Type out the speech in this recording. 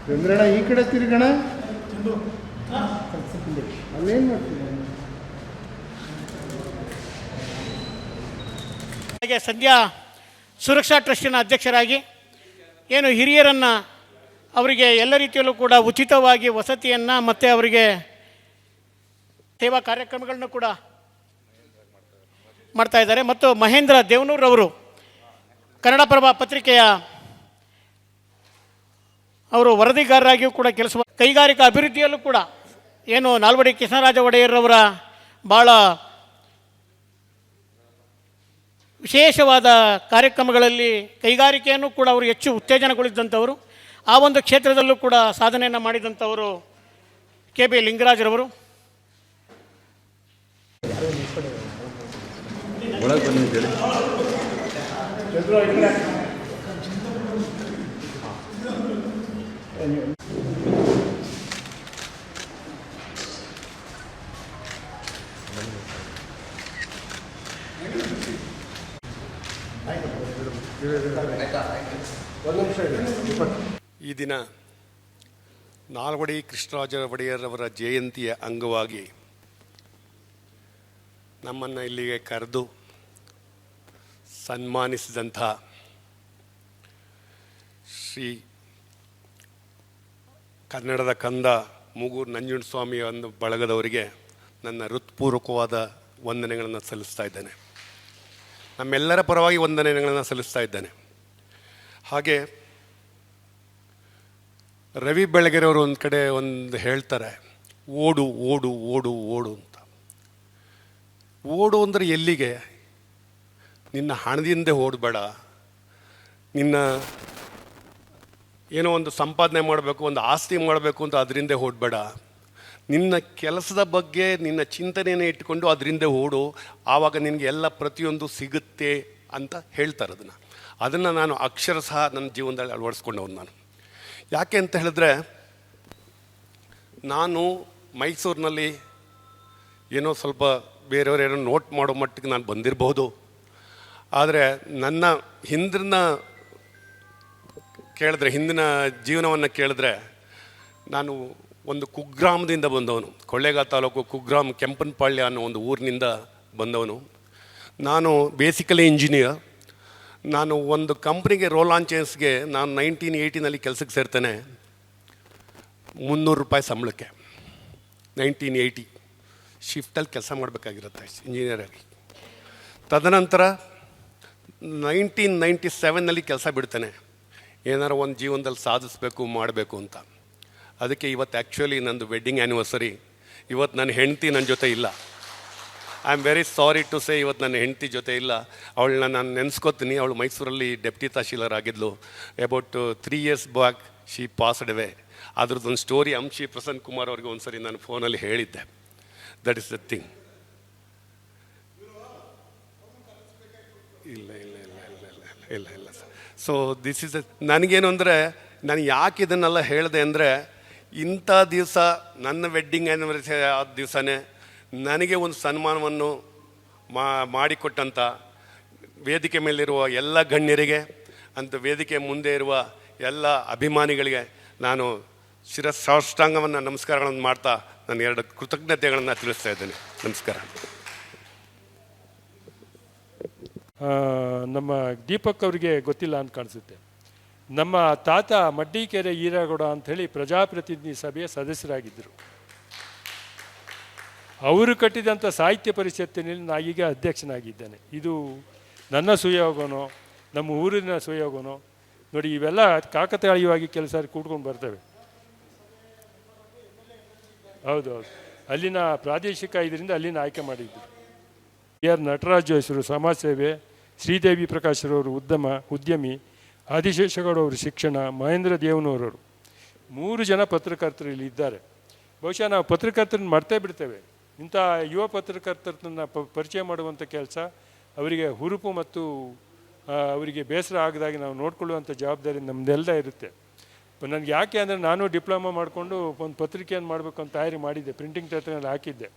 ಚಂದ್ರಣ್ಣ ಈ ಕಡೆ ತಿರುಗಣ. ಅಲ್ಲೇನು ಮಾಡ್ತೀನಿ. ಹಾಗೆ ಸಂಧ್ಯಾ ಸುರಕ್ಷಾ ಟ್ರಸ್ಟಿನ ಅಧ್ಯಕ್ಷರಾಗಿ ಏನು ಹಿರಿಯರನ್ನು ಅವರಿಗೆ ಎಲ್ಲ ರೀತಿಯಲ್ಲೂ ಕೂಡ ಉಚಿತವಾಗಿ ವಸತಿಯನ್ನು ಮತ್ತು ಅವರಿಗೆ ಸೇವಾ ಕಾರ್ಯಕ್ರಮಗಳನ್ನು ಕೂಡ ಮಾಡ್ತಾ ಇದ್ದಾರೆ. ಮತ್ತು ಮಹೇಂದ್ರ ದೇವನೂರವರು ಕನ್ನಡಪ್ರಭ ಪತ್ರಿಕೆಯ ಅವರು ವರದಿಗಾರರಾಗಿಯೂ ಕೂಡ ಕೆಲಸ, ಕೈಗಾರಿಕಾ ಅಭಿವೃದ್ಧಿಯಲ್ಲೂ ಕೂಡ ಏನು ನಾಲ್ವಡಿ ಕೃಷ್ಣರಾಜ ಒಡೆಯರ್ರವರ ಭಾಳ ವಿಶೇಷವಾದ ಕಾರ್ಯಕ್ರಮಗಳಲ್ಲಿ ಕೈಗಾರಿಕೆಯನ್ನು ಕೂಡ ಅವರು ಹೆಚ್ಚು ಉತ್ತೇಜನಗೊಳಿಸಿದಂಥವರು. ಆ ಒಂದು ಕ್ಷೇತ್ರದಲ್ಲೂ ಕೂಡ ಸಾಧನೆಯನ್ನು ಮಾಡಿದಂಥವರು ಕೆ ಬಿ ಲಿಂಗರಾಜರವರು. ಈ ದಿನ ನಾಲ್ವಡಿ ಕೃಷ್ಣರಾಜ ಒಡೆಯರವರ ಜಯಂತಿಯ ಅಂಗವಾಗಿ ನಮ್ಮನ್ನು ಇಲ್ಲಿಗೆ ಕರೆದು ಸನ್ಮಾನಿಸಿದಂಥ ಶ್ರೀ ಕನ್ನಡದ ಕಂದ ಮೂಗೂರು ನಂಜುಂಡಸ್ವಾಮಿ ಒಂದು ಬಳಗದವರಿಗೆ ನನ್ನ ಹೃತ್ಪೂರ್ವಕವಾದ ವಂದನೆಗಳನ್ನು ಸಲ್ಲಿಸ್ತಾ ಇದ್ದೇನೆ. ನಮ್ಮೆಲ್ಲರ ಪರವಾಗಿ ವಂದನೆಗಳನ್ನು ಸಲ್ಲಿಸ್ತಾ ಇದ್ದೇನೆ. ಹಾಗೆ ರವಿ ಬೆಳಗೆರೆಯವರು ಒಂದು ಕಡೆ ಒಂದು ಹೇಳ್ತಾರೆ, ಓಡು ಓಡು ಓಡು ಓಡು ಅಂತ. ಓಡು ಅಂದರೆ ಎಲ್ಲಿಗೆ? ನಿನ್ನ ಹಣದಿಂದ ಓಡಬೇಡ, ನಿನ್ನ ಏನೋ ಒಂದು ಸಂಪಾದನೆ ಮಾಡಬೇಕು, ಒಂದು ಆಸ್ತಿ ಮಾಡಬೇಕು ಅಂತ ಅದರಿಂದ ಓಡಬೇಡ. ನಿನ್ನ ಕೆಲಸದ ಬಗ್ಗೆ ನಿನ್ನ ಚಿಂತನೆಯನ್ನು ಇಟ್ಟುಕೊಂಡು ಅದರಿಂದ ಓಡು, ಆವಾಗ ನಿನಗೆ ಎಲ್ಲ ಪ್ರತಿಯೊಂದು ಸಿಗುತ್ತೆ ಅಂತ ಹೇಳ್ತಾರೆ. ಅದನ್ನು ನಾನು ಅಕ್ಷರಶಃ ನನ್ನ ಜೀವನದಲ್ಲಿ ಅಳವಡಿಸ್ಕೊಂಡವನು. ನಾನು ಯಾಕೆ ಅಂತ ಹೇಳಿದ್ರೆ, ನಾನು ಮೈಸೂರಿನಲ್ಲಿ ಏನೋ ಸ್ವಲ್ಪ ಬೇರೆಯವರು ಏನೋ ನೋಟ್ ಮಾಡೋ ಮಟ್ಟಿಗೆ ನಾನು ಬಂದಿರಬಹುದು. ಆದರೆ ನನ್ನ ಹಿಂದಿನ ಜೀವನವನ್ನು ಕೇಳಿದ್ರೆ ನಾನು ಒಂದು ಕುಗ್ರಾಮದಿಂದ ಬಂದವನು. ಕೊಳ್ಳೇಗಾಲ ತಾಲೂಕು ಕುಗ್ರಾಮ ಕೆಂಪನಪಾಳ್ಯ ಅನ್ನೋ ಒಂದು ಊರಿನಿಂದ ಬಂದವನು. ನಾನು ಬೇಸಿಕಲಿ ಇಂಜಿನಿಯರ್. ನಾನು ಒಂದು ಕಂಪ್ನಿಗೆ ರೋಲ್ ಆನ್ ಚೇನ್ಸ್ಗೆ ನಾನು 1980 ಕೆಲಸಕ್ಕೆ ಸೇರ್ತೇನೆ. 300 ರೂಪಾಯಿ ಸಂಬಳಕ್ಕೆ. 1980 ಶಿಫ್ಟಲ್ಲಿ ಕೆಲಸ ಮಾಡಬೇಕಾಗಿರುತ್ತೆ ಇಂಜಿನಿಯರಾಗಿ. ತದನಂತರ 1997 ಕೆಲಸ ಬಿಡ್ತೇನೆ, ಏನಾರು ಒಂದು ಜೀವನದಲ್ಲಿ ಸಾಧಿಸಬೇಕು ಮಾಡಬೇಕು ಅಂತ. ಅದಕ್ಕೆ ಇವತ್ತು ಆ್ಯಕ್ಚುಲಿ ನಂದು ವೆಡ್ಡಿಂಗ್ ಆ್ಯನಿವರ್ಸರಿ. ಇವತ್ತು ನನ್ನ ಹೆಂಡತಿ ನನ್ನ ಜೊತೆ ಇಲ್ಲ. I am very sorry to say, ಇವತ್ತು ನನ್ನ ಹೆಂಡತಿ ಜೊತೆ ಇಲ್ಲ. ಅವಳನ್ನ ನಾನು ನೆನೆಸ್ಕೋತೀನಿ. ಅವಳು ಮೈಸೂರಲ್ಲಿ ಡೆಪ್ಟಿ ತಹಶೀಲರ್ ಆಗಿದ್ಲು. About 3 years back she passed away. ಅದ್ರದ್ದೊಂದು ಸ್ಟೋರಿ ಅಂಶಿ ಪ್ರಸನ್ನ ಕುಮಾರ್ ಅವ್ರಿಗೆ ಒಂದು ಸರಿ ನಾನು ಫೋನಲ್ಲಿ ಹೇಳಿದ್ದೆ. That is the thing. ಇಲ್ಲ ಇಲ್ಲ ಇಲ್ಲ ಇಲ್ಲ ಇಲ್ಲ ಇಲ್ಲ ಇಲ್ಲ ಸರ್. ಸೊ ದಿಸ್ ಇಸ್ ನನಗೇನು ಅಂದರೆ, ನಾನು ಯಾಕೆ ಇದನ್ನೆಲ್ಲ ಹೇಳಿದೆ ಅಂದರೆ, ಇಂಥ ದಿವಸ ನನ್ನ ವೆಡ್ಡಿಂಗ್ ಆ್ಯನಿವರ್ಸರಿ ಆದ ದಿವಸನೇ ನನಗೆ ಒಂದು ಸನ್ಮಾನವನ್ನು ಮಾಡಿಕೊಟ್ಟಂಥ ವೇದಿಕೆ ಮೇಲಿರುವ ಎಲ್ಲ ಗಣ್ಯರಿಗೆ, ಅಂತ ವೇದಿಕೆ ಮುಂದೆ ಇರುವ ಎಲ್ಲ ಅಭಿಮಾನಿಗಳಿಗೆ ನಾನು ಶಿರಸಾಷ್ಟಾಂಗವನ್ನು ನಮಸ್ಕಾರಗಳನ್ನು ಮಾಡ್ತಾ ನಾನು 2 ಕೃತಜ್ಞತೆಗಳನ್ನು ತಿಳಿಸ್ತಾ ಇದ್ದೇನೆ. ನಮಸ್ಕಾರ. ನಮ್ಮ ದೀಪಕ್ ಅವರಿಗೆ ಗೊತ್ತಿಲ್ಲ ಅಂತ ಕಾಣಿಸುತ್ತೆ. ನಮ್ಮ ತಾತ ಮಡ್ಡಿಕೆರೆ ಈರಗೌಡ ಅಂಥೇಳಿ ಪ್ರಜಾಪ್ರತಿನಿಧಿ ಸಭೆಯ ಸದಸ್ಯರಾಗಿದ್ದರು. ಅವರು ಕಟ್ಟಿದಂಥ ಸಾಹಿತ್ಯ ಪರಿಷತ್ತಿನಲ್ಲಿ ನಾನೀಗ ಅಧ್ಯಕ್ಷನಾಗಿದ್ದೇನೆ. ಇದು ನನ್ನ ಸುಯೋಗನೋ ನಮ್ಮ ಊರಿನ ಸುಯೋಗನೋ ನೋಡಿ, ಇವೆಲ್ಲ ಕಾಕತಾಳೀಯವಾಗಿ ಕೆಲಸ ಕೂಡ್ಕೊಂಡು ಬರ್ತವೆ. ಹೌದೌದು, ಅಲ್ಲಿನ ಪ್ರಾದೇಶಿಕ ಇದರಿಂದ ಅಲ್ಲಿನ ಆಯ್ಕೆ ಮಾಡಿದ್ದರು. ಆರ್ ನಟರಾಜ್ ಹೆಸರು ಸಮಾಜ ಸೇವೆ, ಶ್ರೀದೇವಿ ಪ್ರಕಾಶ್ರವರು ಉದ್ಯಮಿ, ಆದಿಶೇಷಗೌಡ ಅವರು ಶಿಕ್ಷಣ, ಮಹೇಂದ್ರ ದೇವನೂರವರು 3 ಜನ ಪತ್ರಕರ್ತರು ಇಲ್ಲಿ ಇದ್ದಾರೆ. ಬಹುಶಃ ನಾವು ಪತ್ರಕರ್ತರನ್ನ ಮರ್ತೇ ಬಿಡ್ತೇವೆ. ಇಂಥ ಯುವ ಪತ್ರಕರ್ತರನ್ನ ಪರಿಚಯ ಮಾಡುವಂಥ ಕೆಲಸ ಅವರಿಗೆ ಹುರುಪು ಮತ್ತು ಅವರಿಗೆ ಬೇಸರ ಆಗದಾಗಿ ನಾವು ನೋಡ್ಕೊಳ್ಳುವಂಥ ಜವಾಬ್ದಾರಿ ನಮ್ಮದೆಲ್ಲ ಇರುತ್ತೆ. ನನಗೆ ಯಾಕೆ ಅಂದರೆ, ನಾನು ಡಿಪ್ಲೊಮಾ ಮಾಡಿಕೊಂಡು ಒಂದು ಪತ್ರಿಕೆಯನ್ನು ಮಾಡಬೇಕು ಅಂತ ತಯಾರಿ ಮಾಡಿದ್ದೆ, ಪ್ರಿಂಟಿಂಗ್ ಟೆಕ್ನಲ್ಲಿ ಹಾಕಿದ್ದೆ.